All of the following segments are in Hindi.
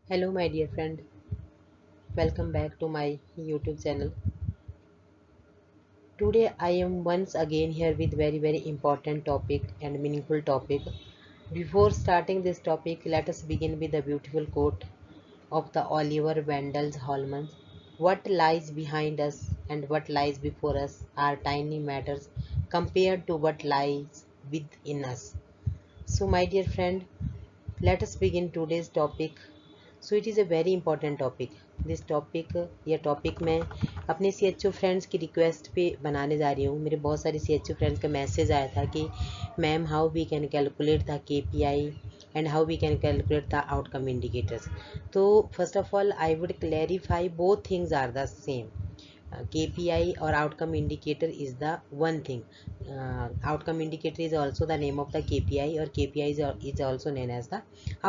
Hello, my dear friend. Welcome back to my YouTube channel. Today, I am once again here with very important topic and meaningful topic. Before starting this topic, let us begin with a beautiful quote of the Oliver Wendell Holmes. What lies behind us and what lies before us are tiny matters compared to what lies within us. So, my dear friend, let us begin today's topic. So it is a very important topic this topic या टॉपिक मैं अपने सी एच ओ फ्रेंड्स की रिक्वेस्ट पे बनाने जा रही हूँ। मेरे बहुत सारे सी एच ओ फ्रेंड्स का मैसेज आया था कि ma'am how we can calculate the KPI and how we can calculate the outcome indicators. तो first of all I would clarify both things are the same. KPI or outcome indicator is the one thing. Outcome indicator is also the name of the KPI और KPI is also known as the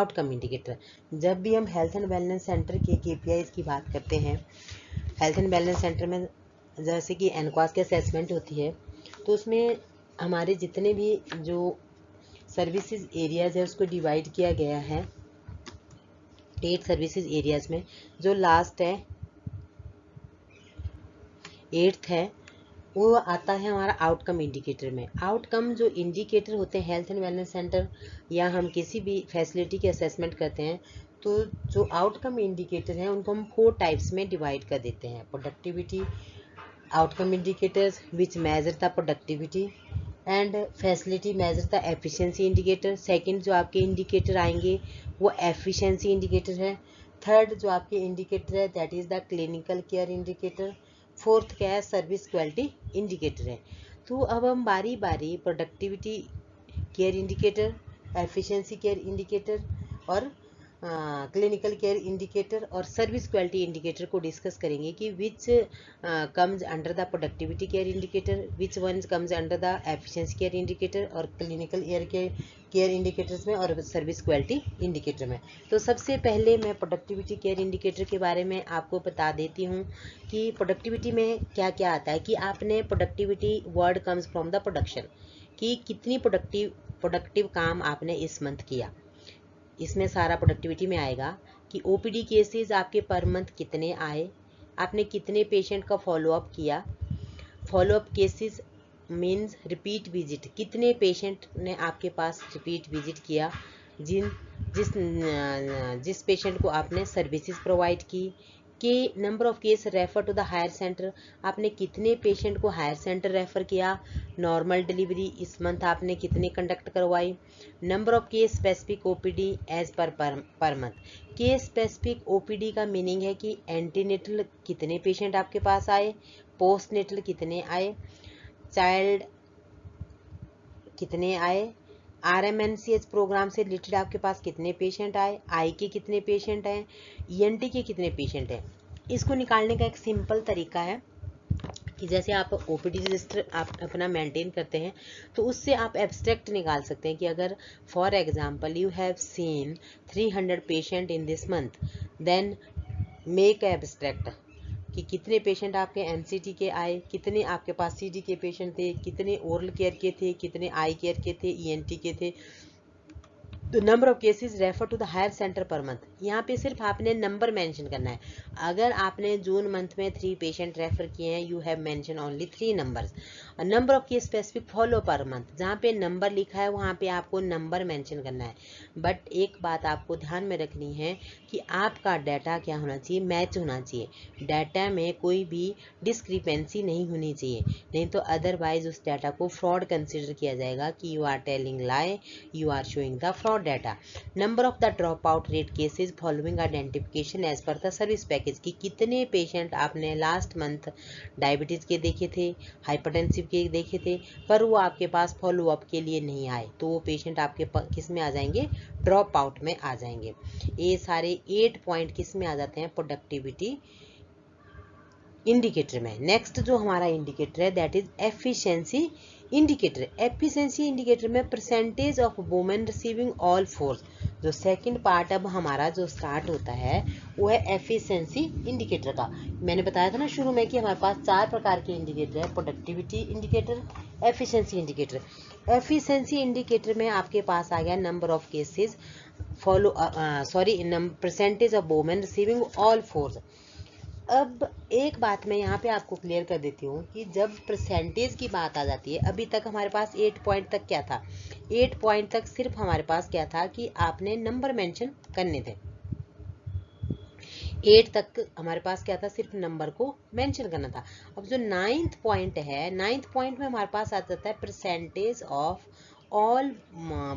outcome indicator. जब भी हम हेल्थ एंड वेलनेस सेंटर के KPIs की बात करते हैं, हेल्थ एंड वेलनेस सेंटर में जैसे कि एनक्वास की असेसमेंट होती है, तो उसमें हमारे जितने भी जो सर्विसेज एरियाज है उसको डिवाइड किया गया है 8 सर्विसेज एरियाज में। जो लास्ट है 8th है वो आता है हमारा आउटकम इंडिकेटर में। आउटकम जो इंडिकेटर होते हैं हेल्थ एंड वेलनेस सेंटर या हम किसी भी फैसिलिटी के असेसमेंट करते हैं, तो जो आउटकम इंडिकेटर हैं उनको हम 4 टाइप्स में डिवाइड कर देते हैं। Productivity outcome indicators which measure the productivity and facility measure the efficiency indicator. Second जो आपके इंडिकेटर आएंगे वो एफिशिएंसी इंडिकेटर है। थर्ड जो आपके इंडिकेटर है that is the clinical care indicator. Fourth क्या है सर्विस क्वालिटी इंडिकेटर है। तो अब हम बारी बारी productivity care indicator, efficiency care indicator और क्लिनिकल केयर इंडिकेटर और सर्विस क्वालिटी इंडिकेटर को डिस्कस करेंगे कि which comes under the productivity care indicator, which one comes under the efficiency care indicator और क्लिनिकल केयर इंडिकेटर्स में और सर्विस क्वालिटी इंडिकेटर में। तो सबसे पहले मैं प्रोडक्टिविटी केयर इंडिकेटर के बारे में आपको बता देती हूँ कि प्रोडक्टिविटी में क्या क्या आता है। कि आपने productivity word comes from the production, कि कितनी प्रोडक्टिव काम आपने इस मंथ किया, इसमें सारा प्रोडक्टिविटी में आएगा। कि OPD केसेस आपके पर मंथ कितने आए, आपने कितने पेशेंट का फॉलोअप किया। Follow up cases means repeat visit, कितने पेशेंट ने आपके पास रिपीट विजिट किया, जिस पेशेंट को आपने सर्विसेज प्रोवाइड की। के number of case refer to the higher centre, आपने कितने पेशेंट को हायर सेंटर रेफर किया। नॉर्मल डिलीवरी इस मंथ आपने कितने कंडक्ट करवाई। Number of case specific OPD as per month. Case specific OPD का मीनिंग है कि एंटीनेटल कितने पेशेंट आपके पास आए, पोस्ट नेटल कितने आए, चाइल्ड कितने आए, RMNCH प्रोग्राम से रिलेटेड आपके पास कितने पेशेंट आए, आई के कितने पेशेंट हैं, ENT के कितने पेशेंट हैं। इसको निकालने का एक सिंपल तरीका है कि जैसे आप OPD रजिस्टर आप अपना मेंटेन करते हैं तो उससे आप एब्स्ट्रैक्ट निकाल सकते हैं कि अगर for example you have seen 300 patient in this month, then make abstract कि कितने पेशेंट आपके MCT के आए, कितने आपके पास CD के पेशेंट थे, कितने ओरल केयर के थे, कितने आई केयर के थे, ENT के थे। तो number of cases refer to the higher centre per month, यहाँ पे सिर्फ आपने नंबर मेंशन करना है। अगर आपने जून मंथ में 3 पेशेंट रेफर किए हैं, you have mention only 3 numbers. Number of case specific follow per month, जहाँ पे नंबर लिखा है वहाँ पे आपको नंबर मेंशन करना है। बट एक बात आपको ध्यान में रखनी है कि आपका डाटा क्या होना चाहिए, मैच होना चाहिए। डाटा में कोई भी डिस्क्रिपेंसी नहीं होनी चाहिए, नहीं तो अदरवाइज उस डाटा को फ्रॉड कंसिडर किया जाएगा कि you are telling lie, you are showing the fraud data. Number of the drop out rate cases following identification as per the service package, की कितने पेशेंट आपने लास्ट मंथ डायबिटीज के देखे थे, हाइपरटेंसिव के देखे थे, पर वो आपके पास फॉलोअप के लिए नहीं आए, तो वो पेशेंट आपके किस में आ जाएंगे, ड्रॉप आउट में आ जाएंगे। ये सारे 8 पॉइंट किस में आ जाते हैं, प्रोडक्टिविटी इंडिकेटर में। नेक्स्ट जो हमारा इंडिकेटर है that is efficiency indicator. Efficiency indicator में percentage of women receiving all fours. जो सेकंड पार्ट अब हमारा जो स्टार्ट होता है वो है एफिशिएंसी इंडिकेटर का। मैंने बताया था ना शुरू में कि हमारे पास 4 प्रकार के इंडिकेटर है, productivity indicator, efficiency indicator. Efficiency indicator में आपके पास आ गया number of cases percentage of women receiving all force. अब एक बात मैं यहाँ पे आपको क्लियर कर देती हूँ कि जब परसेंटेज की बात आ जाती है, अभी तक हमारे पास 8 पॉइंट तक क्या था, 8 पॉइंट तक सिर्फ हमारे पास क्या था कि आपने नंबर मेंशन करने थे। 8 तक हमारे पास क्या था, सिर्फ नंबर को मेंशन करना था। अब जो 9th पॉइंट है, 9th पॉइंट में हमारे पास आ जाता है percentage of all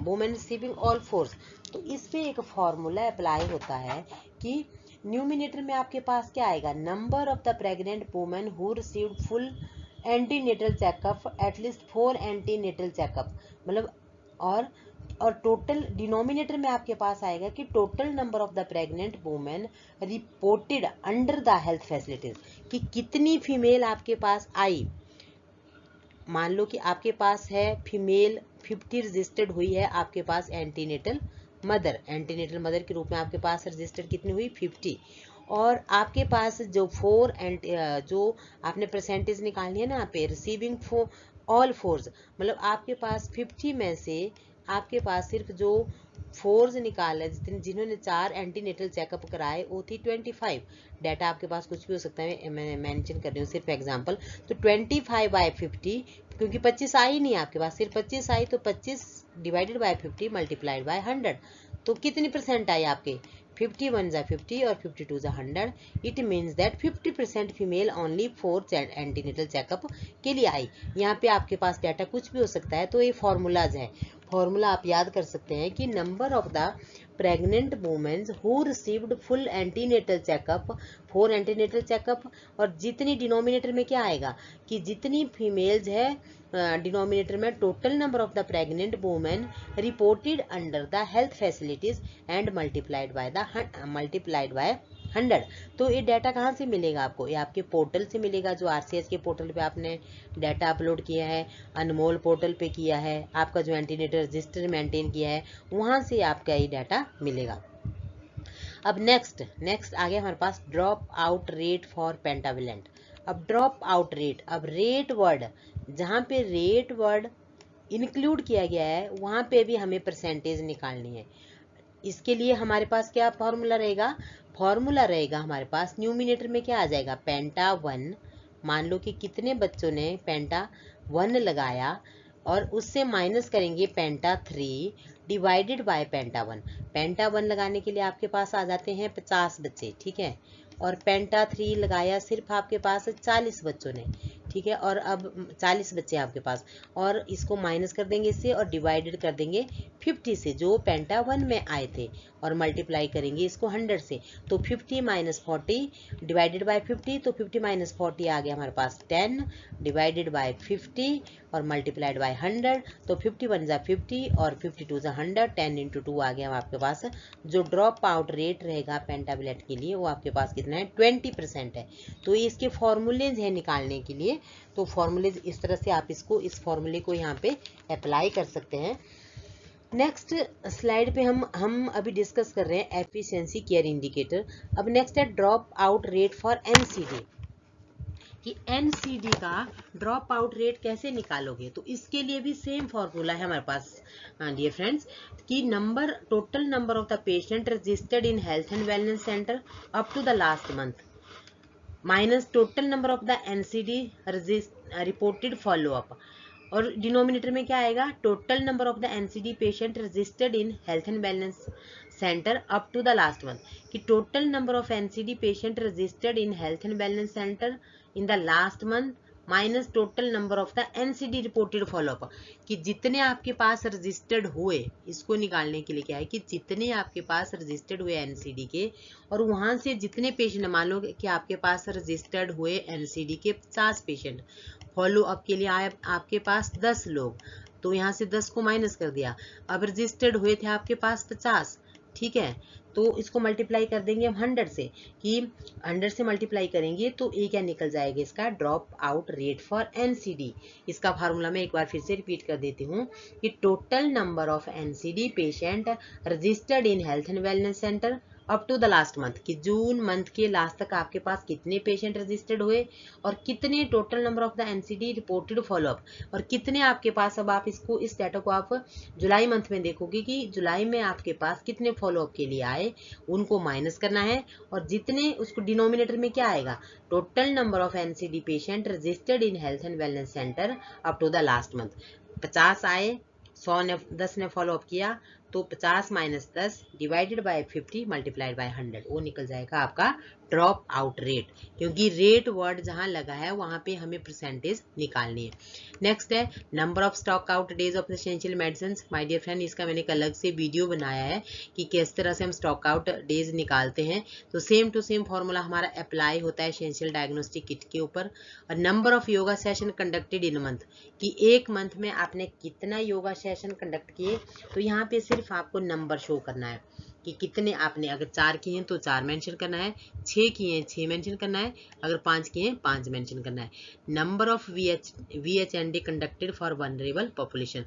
women receiving all force. तो इस पे एक फॉर्मूला अप्लाई होता है कि न्यूमिनेटर में आपके पास क्या आएगा, number of the pregnant women who received full antenatal checkup at least 4 antenatal checkup, मतलब और टोटल डिनोमिनेटर में आपके पास आएगा कि total number of the pregnant women reported under the health facilities, कि कितनी फीमेल आपके पास आई। मान लो कि आपके पास है फीमेल 50 रजिस्टर्ड हुई है आपके पास एंटीनेटल मदर के रूप में आपके पास रजिस्टर्ड कितनी हुई 50, और आपके पास जो 4 जो आपने परसेंटेज निकालनी है ना यहाँ पे रिसीविंग फॉर ऑल फोर्स, मतलब आपके पास 50 में से आपके पास सिर्फ जो फोर्स निकाला जिन्होंने 4 एंटीनेटल चेकअप कराए वो थी 25। डाटा आपके पास कुछ भी हो सकता है, मैं मेंशन कर रही हूँ सिर्फ एग्जांपल। तो 25/50, क्योंकि 25 आई नहीं आपके पास, सिर्फ 25 आई, तो 25 डिवाइडेड बाय 50 मल्टीप्लाइड बाय 100, तो कितनी परसेंट आई आपके 51 जा 50 और 52 जा 100। It means that 50% female only 4 antenatal checkup के लिए आई। यहाँ पे आपके पास डाटा कुछ भी हो सकता है, तो ये फॉर्मूलाज है। फॉर्मूला आप याद कर सकते हैं कि number of the pregnant women's who received full antenatal checkup, 4 antenatal checkup, और जितनी डिनोमिनेटर में क्या आएगा कि जितनी फीमेल्स है डिनोमिनेटर में total number of the pregnant women reported under the health facilities and multiplied by 100। तो ये डाटा कहाँ से मिलेगा आपको, ये आपके पोर्टल से मिलेगा, जो आरसीएस के पोर्टल पे आपने डाटा अपलोड किया है, अनमोल पोर्टल पे किया है, आपका जो एंटीनेटर रजिस्टर मेंटेन किया है, वहाँ से आपका ये डाटा मिलेगा। अब नेक्स्ट आ गया हमारे पास ड्रॉप आउट रेट फॉर पेंटाविलेंट। अब ड्रॉप आउट रेट, अब रेट वर्ड, जहाँ पे रेट वर्ड इंक्लूड किया गया है वहाँ पे भी हमें परसेंटेज निकालनी है। इसके लिए हमारे पास क्या फॉर्मूला रहेगा हमारे पास न्यूमिनेटर में क्या आ जाएगा, पेंटा 1। मान लो कि कितने बच्चों ने पेंटा 1 लगाया, और उससे माइनस करेंगे पेंटा 3 डिवाइडेड बाय पेंटा 1। पेंटा 1 लगाने के लिए आपके पास आ जाते हैं 50 बच्चे, ठीक है, और पेंटा 3 लगाया सिर्फ आपके पास 40 बच्चों ने, ठीक है, और अब 40 बच्चे आपके पास, और इसको माइनस कर देंगे इससे और डिवाइडेड कर देंगे 50 से जो पेंटा 1 में आए थे, और मल्टीप्लाई करेंगे इसको 100 से। तो 50 माइनस 40 डिवाइडेड बाय 50, तो 50 माइनस 40 आ गया हमारे पास 10 डिवाइडेड बाय 50 और मल्टीप्लाइड बाय 100। तो 51 जा 50 और 52 जा 100, 10 इंटू 2 आ गया आपके पास। जो ड्रॉप आउट रेट रहेगा पेंटाबिलेट के लिए वो आपके पास कितना है, 20% है। तो इसके फॉर्मूलेज है निकालने के लिए, तो फॉर्मूलेज इस तरह से आप इस फॉर्मूले को यहाँ पे अप्लाई कर सकते हैं। नेक्स्ट स्लाइड पे हम अभी डिस्कस कर रहे हैं एफिशिएंसी केयर इंडिकेटर। अब नेक्स्ट है drop out rate for NCD, कि एनसीडी का ड्रॉप आउट रेट कैसे निकालोगे। तो इसके लिए भी सेम फॉर्मूला है हमारे पास डियर फ्रेंड्स, कि total number of the patient registered in health and wellness centre up to the last month minus total number of the NCD reported follow up, और डिनोमिनेटर में क्या आएगा, total number of the NCD patient registered in health and wellness centre up to the last month, कि total number of NCD patient registered in health and wellness centre in the last month minus total number of the NCD reported follow up, कि जितने आपके पास रजिस्टर्ड हुए, इसको निकालने के लिए क्या है कि जितने आपके पास रजिस्टर्ड हुए एनसीडी के, और वहां से जितने पेशेंट, मान लो कि आपके पास रजिस्टर्ड हुए एनसीडी के 50 पेशेंट, फॉलो अप के लिए आए आपके पास 10 लोग, तो यहाँ से 10 को माइनस कर दिया, अब रजिस्टर्ड हुए थे आपके पास 50, ठीक है, तो इसको मल्टीप्लाई कर देंगे हम 100 से, कि 100 से मल्टीप्लाई करेंगे तो ये क्या निकल जाएगा, इसका drop out rate for NCD. इसका फार्मूला मैं एक बार फिर से रिपीट कर देती हूँ, कि total number of NCD patient registered in health and wellness centre up to the last month, कि जून मंथ के लास्ट तक आपके पास कितने पेशेंट रजिस्टर्ड हुए और कितने total number of the NCD reported follow up, और कितने आपके पास, अब आप इसको इस डाटा को आप जुलाई मंथ में देखोगे कि जुलाई में आपके पास कितने फॉलोअप के लिए आए, उनको माइनस करना है, और जितने उसको डिनोमिनेटर में क्या आएगा, total number of NCD patient registered in health and wellness centre up to the last month. 50 आए, 100 ने 10 ने फॉलोअप किया, तो 50 minus 10 divided by 50 multiplied by 100, वो निकल जाएगा आपका ड्रॉप आउट रेट, क्योंकि रेट वर्ड जहां लगा है वहां पे हमें परसेंटेज निकालनी है। नेक्स्ट है number of stock out days of essential medicine. My dear friend, इसका मैंने एक अलग से वीडियो बनाया है कि किस तरह से हम स्टॉक आउट डेज निकालते हैं। तो सेम टू सेम फॉर्मूला हमारा अप्लाई होता है एसेंशियल डायग्नोस्टिक किट के ऊपर। और number of yoga session conducted in month, कि एक मंथ में आपने कितना योगा सेशन कंडक्ट किए, तो यहाँ पे सिर्फ आपको नंबर शो करना है कि कितने आपने, अगर 4 किए हैं तो 4 मेंशन करना है, 6 किए हैं 6 मेंशन करना है, अगर 5 किए हैं 5 मेंशन करना है। Number of VHND conducted for vulnerable population,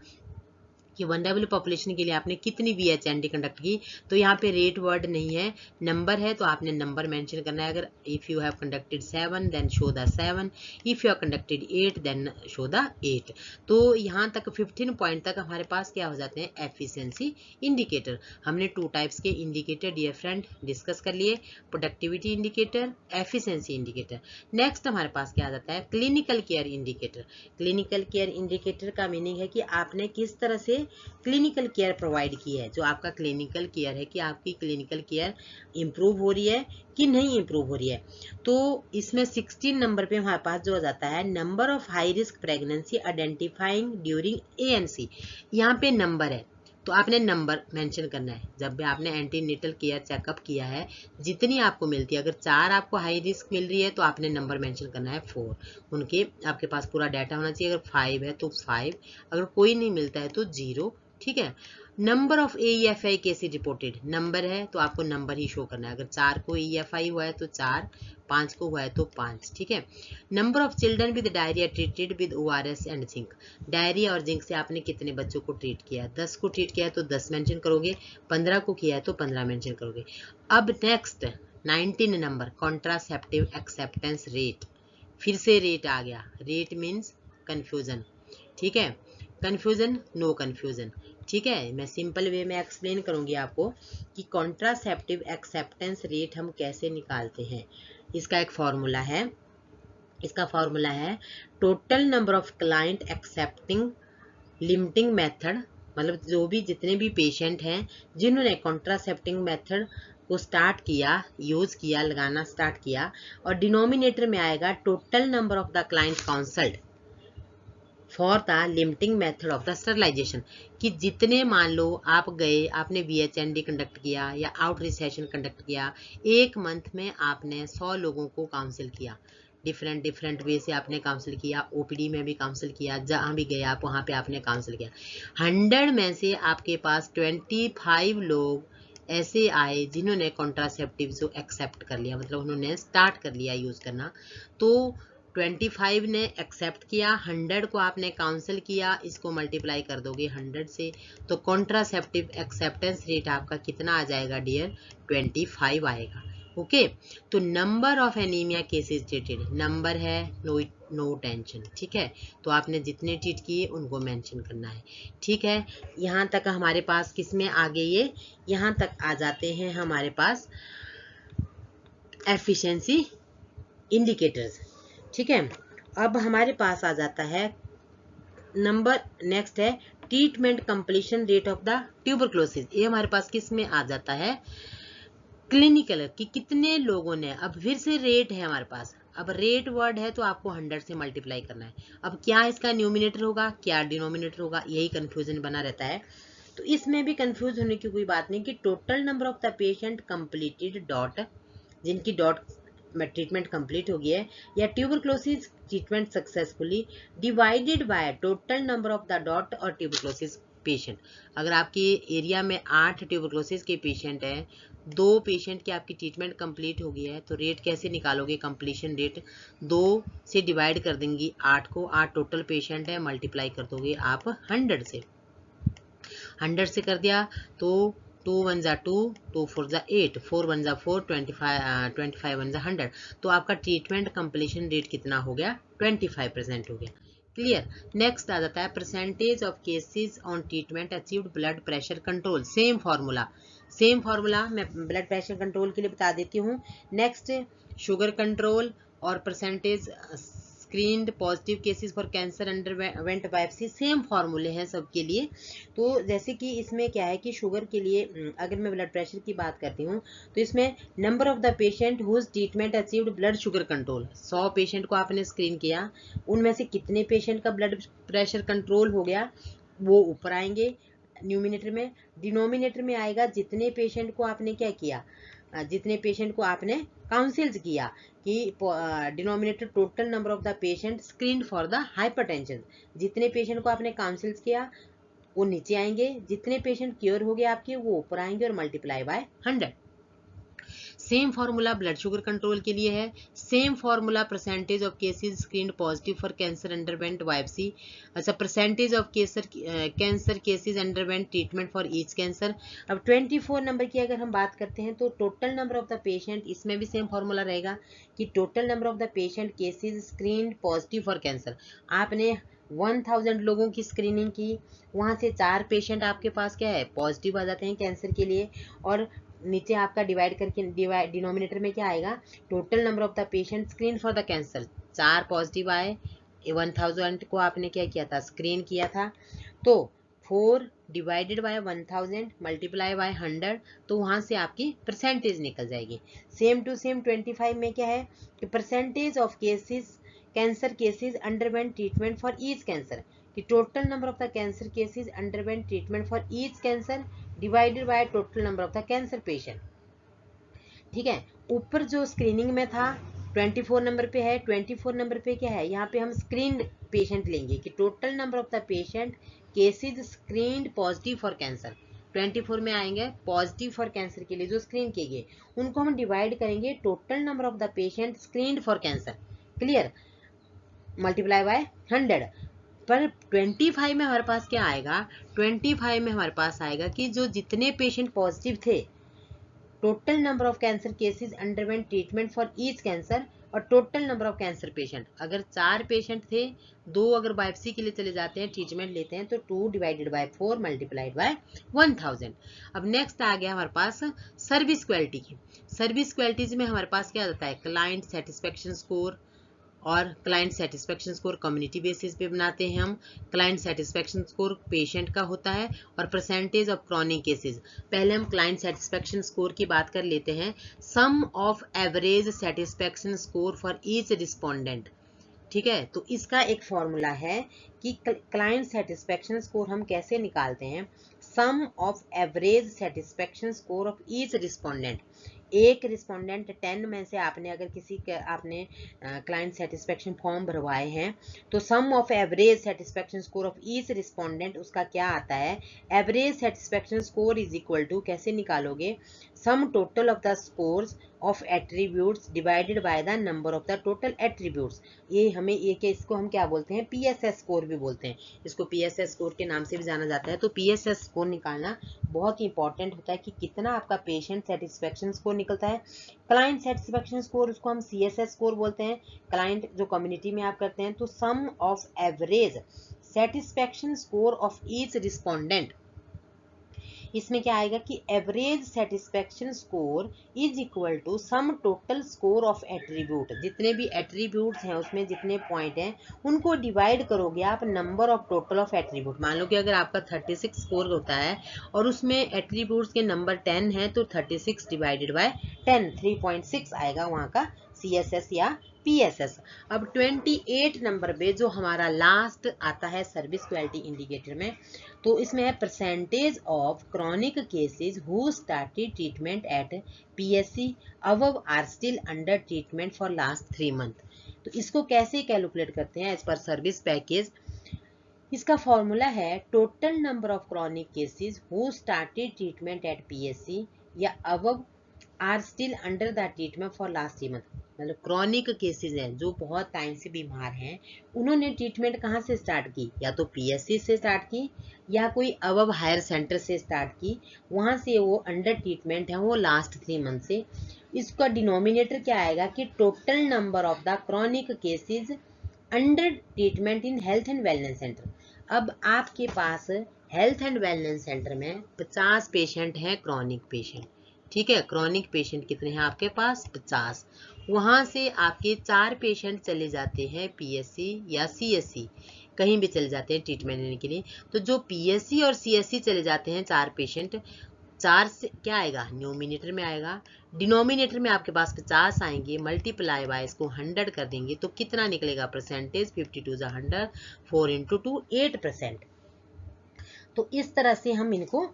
कि वनरेबल पॉपुलेशन के लिए आपने कितनी VHND कंडक्ट की, तो यहाँ पे रेट वर्ड नहीं है, नंबर है, तो आपने नंबर मेंशन करना है। अगर if you have conducted 7 then show the 7, if you have conducted 8 then show the 8। तो यहाँ तक 15 पॉइंट तक हमारे पास क्या हो जाते हैं, एफिशिएंसी इंडिकेटर। हमने 2 टाइप्स के इंडिकेटर डियर फ्रेंड डिस्कस कर लिए, productivity indicator, efficiency indicator. Next हमारे पास क्या आ जाता है, clinical care indicator. Clinical care indicator का मीनिंग है कि आपने किस तरह से क्लिनिकल केयर प्रोवाइड की है, जो आपका क्लिनिकल केयर है कि आपकी क्लिनिकल केयर इंप्रूव हो रही है कि नहीं इंप्रूव हो रही है। तो इसमें 16 नंबर पे हमारे पास जो आ जाता है, number of high risk pregnancy identifying during ANC। यहाँ पे नंबर है, तो आपने नंबर मेंशन करना है। जब भी आपने एंटीनेटल केयर चेकअप किया है, जितनी आपको मिलती है, अगर 4 आपको हाई रिस्क मिल रही है तो आपने नंबर मेंशन करना है 4, उनके आपके पास पूरा डाटा होना चाहिए। अगर 5 है तो 5, अगर कोई नहीं मिलता है तो 0, ठीक है। Number of AEFI cases reported, number है तो आपको नंबर ही शो करना है। अगर 4 को EFI हुआ है तो 4, 5 को हुआ है तो 5, ठीक है। Number of children with diarrhoea treated with ORS and zinc, diarrhoea और जिंक से आपने कितने बच्चों को ट्रीट किया है, 10 को ट्रीट किया है तो 10 मेंशन करोगे, 15 को किया है तो 15 मेंशन करोगे। अब next 19 number, contraceptive acceptance rate. फिर से रेट आ गया, रेट मीन्स कंफ्यूजन, ठीक है, कंफ्यूजन नो कंफ्यूजन, ठीक है। मैं सिंपल वे में एक्सप्लेन करूंगी आपको कि कॉन्ट्रासेप्टिव एक्सेप्टेंस रेट हम कैसे निकालते हैं। इसका एक फॉर्मूला है, इसका फॉर्मूला है total number of client accepting limiting method, मतलब जो भी जितने भी पेशेंट हैं जिन्होंने कॉन्ट्रासेप्टिंग मेथड को स्टार्ट किया, यूज किया, लगाना स्टार्ट किया, और डिनोमिनेटर में आएगा total number of the client counselled for the limiting method of the sterilisation, कि जितने, मान लो आप गए, आपने VHND कंडक्ट किया या आउट रिसेशन कंडक्ट किया, एक मंथ में आपने 100 लोगों को काउंसिल किया, डिफरेंट डिफरेंट वे से आपने काउंसिल किया, OPD में भी काउंसिल किया, जहाँ भी गए आप वहाँ पे आपने काउंसिल किया। 100 में से आपके पास 25 लोग ऐसे आए जिन्होंने कॉन्ट्रासेप्टिव को एक्सेप्ट कर लिया, मतलब उन्होंने स्टार्ट कर लिया यूज करना। तो 25 ने एक्सेप्ट किया, 100 को आपने काउंसिल किया, इसको मल्टीप्लाई कर दोगे 100 से, तो कॉन्ट्रासेप्टिव एक्सेप्टेंस रेट आपका कितना आ जाएगा डियर, 25 आएगा। ओके, तो number of anaemia cases treated, number है, नो टेंशन, ठीक है। तो आपने जितने ट्रीट किए उनको मेंशन करना है, ठीक है। यहाँ तक हमारे पास किसमें आ गए ये, यहाँ तक आ जाते हैं हमारे पास एफिशिएंसी इंडिकेटर्स, ठीक है। अब हमारे पास आ जाता है नंबर, नेक्स्ट है treatment completion rate of the tuberculosis. ये हमारे पास किस में आ जाता है, क्लिनिकल, कि कितने लोगों ने, अब फिर से रेट है हमारे पास, अब रेट वर्ड है तो आपको 100 से मल्टीप्लाई करना है। अब क्या इसका न्यूमिनेटर होगा, क्या डिनोमिनेटर होगा, यही कंफ्यूजन बना रहता है। तो इसमें भी कंफ्यूज होने की कोई बात नहीं, कि total number of the patient completed dot, जिनकी डॉट ट्रीटमेंट कंप्लीट हो गई है, या tuberculosis treatment successfully divided by total number of the dot और ट्यूबरक्लोसिस पेशेंट। अगर आपके एरिया में 8 ट्यूबरक्लोसिस के पेशेंट हैं, 2 पेशेंट की आपकी ट्रीटमेंट कंप्लीट हो गई है, तो रेट कैसे निकालोगे, कंप्लीशन रेट 2 से डिवाइड कर देंगी 8 को, 8 टोटल पेशेंट है, मल्टीप्लाई कर दोगे आप 100 से, 100 से कर दिया तो 2 1 जा 2, 2 4 जा 8, 4 1 जा 4, 25 1 जा 100। तो आपका ट्रीटमेंट कंप्लीशन रेट कितना हो गया? 25% हो गया। क्लियर। नेक्स्ट आ जाता है percentage of cases on treatment achieved blood pressure control. Same formula मैं ब्लड प्रेशर कंट्रोल के लिए बता देती हूँ। नेक्स्ट शुगर कंट्रोल और percentage screened positive cases for cancer underwent biopsy, same फार्मूले हैं सबके लिए। तो जैसे कि इसमें क्या है कि शुगर के लिए अगर मैं ब्लड प्रेशर की बात करती हूँ तो इसमें number of the patient whose treatment achieved blood sugar control, 100 patient को आपने स्क्रीन किया, उनमें से कितने पेशेंट का ब्लड प्रेशर कंट्रोल हो गया वो ऊपर आएंगे न्यूमिनेटर में। डिनोमिनेटर में आएगा जितने पेशेंट को आपने क्या किया, जितने पेशेंट को आपने काउंसिल्स किया, कि denominator total number of the patient screen for the hypertension, जितने पेशेंट को आपने काउंसिल्स किया वो नीचे आएंगे, जितने पेशेंट क्योर हो गए आपके वो ऊपर आएंगे और multiply by 100। Same formula blood sugar control के लिए है। Same formula percentage of cases screened positive for cancer underwent biopsy. अच्छा, percentage of cancer cases underwent treatment for each cancer. अब 24 नंबर की अगर हम बात करते हैं तो total number of the patient, इसमें भी सेम फार्मूला रहेगा कि total number of the patient cases screened positive for cancer. आपने 1000 लोगों की स्क्रीनिंग की, वहाँ से 4 पेशेंट आपके पास क्या है पॉजिटिव आ जाते हैं कैंसर के लिए, और नीचे आपका डिवाइड करके डिनोमिनेटर में क्या आएगा, total number of the patient screen for the cancer, 4 positive आए, 1000 को आपने क्या किया था स्क्रीन किया था, तो 4 डिवाइडेड बाय 1000 मल्टीप्लाई बाय 100, तो वहाँ से आपकी परसेंटेज निकल जाएगी। सेम टू सेम 25 में क्या है कि percentage of cases cancer cases underwent treatment for each cancer, कि total number of the cancer cases underwent treatment for each cancer divided by total number of the cancer patient. ठीक है, ऊपर जो स्क्रीनिंग में था 24 नंबर पे है, 24 नंबर पे क्या है, यहाँ पे हम स्क्रीन्ड पेशेंट लेंगे कि total number of the patient cases screened positive for cancer, 24 में आएंगे पॉजिटिव फॉर कैंसर के लिए जो स्क्रीन किए गए, उनको हम डिवाइड करेंगे total number of the patient screened for cancer, clear, multiply by 100। पर 25 में हमारे पास क्या आएगा, 25 में हमारे पास आएगा कि जो जितने पेशेंट पॉजिटिव थे, total number of cancer cases underwent treatment for each cancer, और total number of cancer patient, अगर 4 पेशेंट थे, 2 अगर बायोप्सी के लिए चले जाते हैं ट्रीटमेंट लेते हैं, तो 2 डिवाइडेड बाय 4 मल्टीप्लाइड बाय 1000। अब नेक्स्ट आ गया हमारे पास सर्विस क्वालिटी की। सर्विस क्वालिटीज में हमारे पास क्या आता है, क्लाइंट सेटिस्फेक्शन स्कोर, और client satisfaction score community basis पे बनाते हैं हम। क्लाइंट सेटिस्फेक्शन स्कोर पेशेंट का होता है, और परसेंटेज ऑफ क्रॉनिक केसेस। पहले हम क्लाइंट सेटिस्फेक्शन स्कोर की बात कर लेते हैं। Sum of average satisfaction score for each respondent, ठीक है, तो इसका एक फॉर्मूला है कि क्लाइंट सेटिस्फेक्शन स्कोर हम कैसे निकालते हैं, sum of average satisfaction score of each respondent. एक रिस्पोंडेंट 10 में से आपने अगर आपने क्लाइंट सेटिस्फेक्शन फॉर्म भरवाए हैं, तो sum of average satisfaction score of each respondent उसका क्या आता है, average satisfaction score is equal to, कैसे निकालोगे, sum total of the scores of attributes divided by the number of the total attributes. ये हमें इसको हम क्या बोलते हैं, पीएसएस स्कोर भी बोलते हैं, इसको पीएसएस स्कोर के नाम से भी जाना जाता है। तो पीएसएस स्कोर निकालना बहुत ही इंपॉर्टेंट होता है कि कितना आपका पेशेंट सेटिस्फेक्शन स्कोर निकलता है। क्लाइंट सेटिस्फेक्शन स्कोर उसको हम सीएसएस स्कोर बोलते हैं, क्लाइंट जो कम्युनिटी में आप करते हैं। तो sum of average satisfaction score of each respondent, इसमें क्या आएगा कि average satisfaction score is equal to sum total score of attribute, जितने भी एट्रीब्यूट्स हैं उसमें जितने पॉइंट हैं उनको डिवाइड करोगे आप number of total of attribute. मान लो कि अगर आपका 36 स्कोर होता है और उसमें एट्रीब्यूट्स के नंबर 10 है, तो 36 डिवाइडेड बाय 10 3.6 आएगा वहाँ का सीएसएस या पीएसएस। अब 28 नंबर पे जो हमारा लास्ट आता है सर्विस क्वालिटी इंडिकेटर में, तो इसमें है percentage of chronic cases who started treatment at PSC above are still under treatment for last 3 month. तो इसको कैसे कैलकुलेट करते हैं एज पर सर्विस पैकेज, इसका फॉर्मूला है total number of chronic cases who started treatment at PSC या above are still under the treatment for last 3 month. मतलब क्रॉनिक केसेस हैं जो बहुत टाइम से बीमार हैं, उन्होंने ट्रीटमेंट कहाँ से स्टार्ट की, या तो पीएससी से स्टार्ट की या कोई अबव हायर सेंटर से स्टार्ट की, वहाँ से वो अंडर ट्रीटमेंट है वो लास्ट 3 मंथ से। इसका डिनोमिनेटर क्या आएगा कि total number of the chronic cases under treatment in health and wellness centre. अब आपके पास हेल्थ एंड वेलनेस सेंटर में 50 पेशेंट हैं क्रॉनिक पेशेंट, ठीक है। क्रॉनिक पेशेंट कितने हैं आपके पास, 50। वहाँ से आपके 4 पेशेंट चले जाते हैं पीएससी या सीएससी, कहीं भी चले जाते हैं ट्रीटमेंट लेने के लिए। तो जो पीएससी और सीएससी चले जाते हैं 4 पेशेंट, 4 से क्या आएगा, न्यूमिनेटर में आएगा, डिनोमिनेटर में आपके पास 50 आएंगे, मल्टीप्लाई बाय इसको 100 कर देंगे तो कितना निकलेगा परसेंटेज, 52 जा 100, 4 इंटू 2 8%। तो इस तरह से हम इनको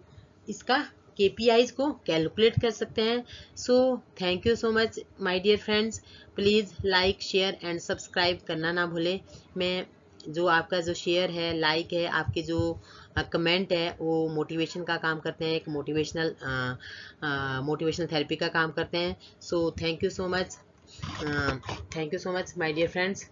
इसका KPIs को कैलकुलेट कर सकते हैं। So thank you so much my dear friends, please like share and subscribe करना ना भूलें। मैं जो आपका जो शेयर है, लाइक है, आपके जो कमेंट है वो मोटिवेशन का काम करते हैं, एक मोटिवेशनल थेरेपी का काम करते हैं। So thank you so much, my dear friends.